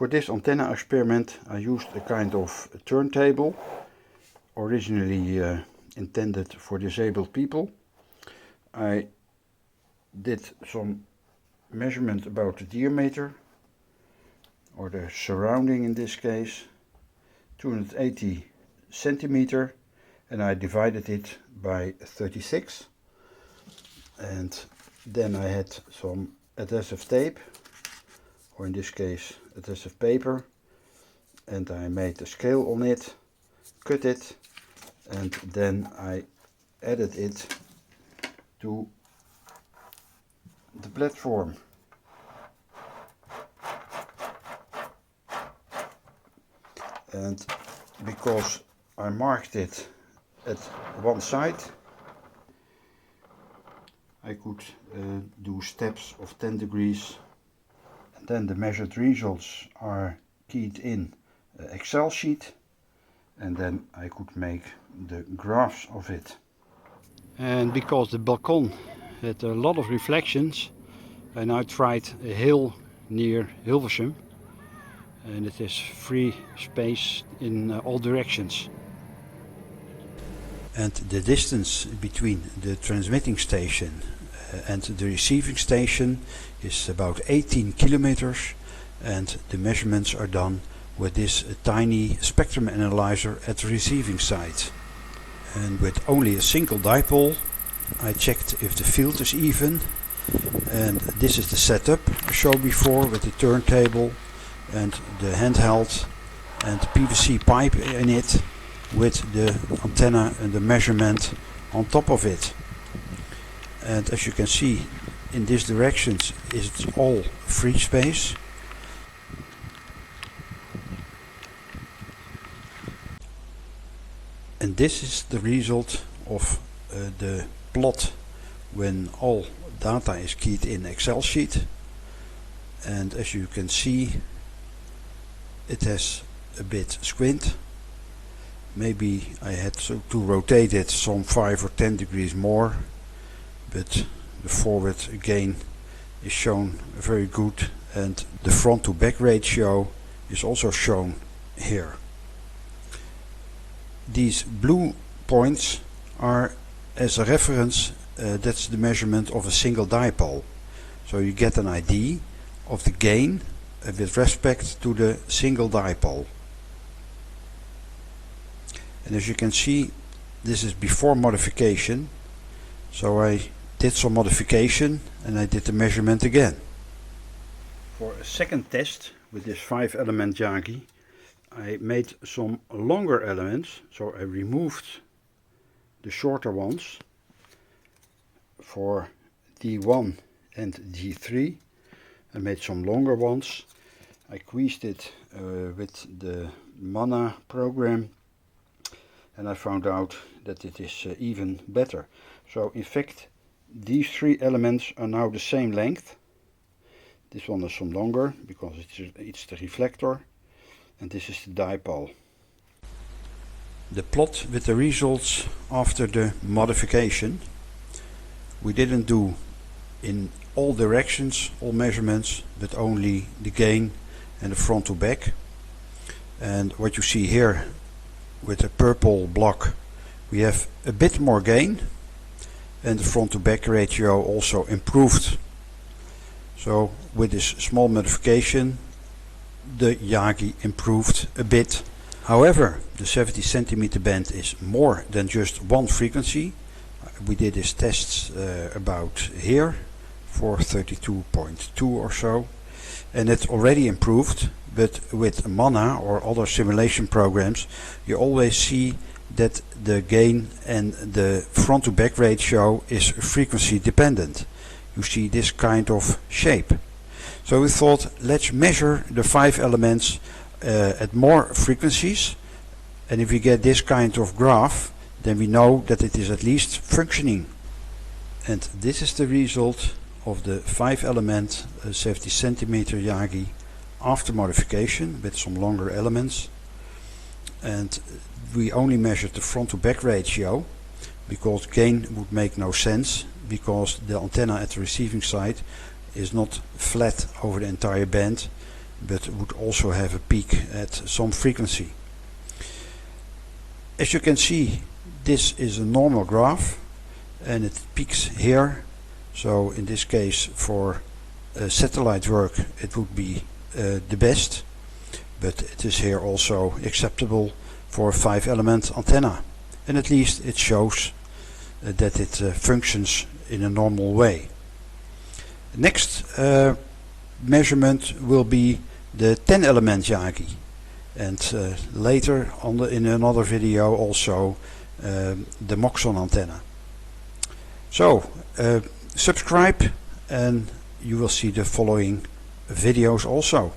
For this antenna experiment I used a kind of turntable, originally intended for disabled people. I did some measurement about the diameter, or the surrounding in this case, 280 centimeter, and I divided it by 36. And then I had some adhesive tape, or in this case adhesive paper, and I made a scale on it, cut it, and then I added it to the platform. And because I marked it at one side, I could do steps of 10 degrees. And then the measured results are keyed in an Excel sheet, and then I could make the graphs of it. And because the balcony had a lot of reflections, I now tried a hill near Hilversum, and it is free space in all directions. And the distance between the transmitting station and the receiving station is about 18 kilometers, and the measurements are done with this tiny spectrum analyzer at the receiving side. And with only a single dipole I checked if the field is even, and this is the setup I showed before with the turntable and the handheld and the PVC pipe in it with the antenna and the measurement on top of it. And as you can see, in these directions it's all free space. And this is the result of the plot when all data is keyed in Excel sheet. And as you can see, it has a bit squint. Maybe I had to rotate it some 5 or 10 degrees more, but the forward gain is shown very good, and the front to back ratio is also shown here. These blue points are as a reference, that's the measurement of a single dipole. So you get an idea of the gain with respect to the single dipole. And as you can see, this is before modification. So I did some modification and I did the measurement again. For a second test with this 5-element Yagi, I made some longer elements, so I removed the shorter ones for D1 and D3. I made some longer ones. I squeezed it with the Mana program, and I found out that it is even better. So in fact, these 3 elements are now the same length. This one is some longer because it's the reflector, and this is the dipole. The plot with the results after the modification. We didn't do in all directions, all measurements, but only the gain and the front to back. And what you see here with the purple block, we have a bit more gain, and the front to back ratio also improved. So with this small modification, the Yagi improved a bit. However, the 70 centimeter band is more than just one frequency. We did these tests about here for 32.2 or so, and it already improved. But with Mana or other simulation programs, you always see that the gain and the front to back ratio is frequency dependent. You see this kind of shape. So we thought, let's measure the 5 elements at more frequencies, and if we get this kind of graph, then we know that it is at least functioning. And this is the result of the 5-element 70 centimeter Yagi after modification with some longer elements. And we only measured the front to back ratio because gain would make no sense, because the antenna at the receiving side is not flat over the entire band, but would also have a peak at some frequency. As you can see, this is a normal graph and it peaks here. So in this case, for satellite work, it would be the best, but it is here also acceptable for a 5-element antenna, and at least it shows that it functions in a normal way. Next measurement will be the 10-element Yagi, and later in another video also the Moxon antenna. So subscribe and you will see the following videos also.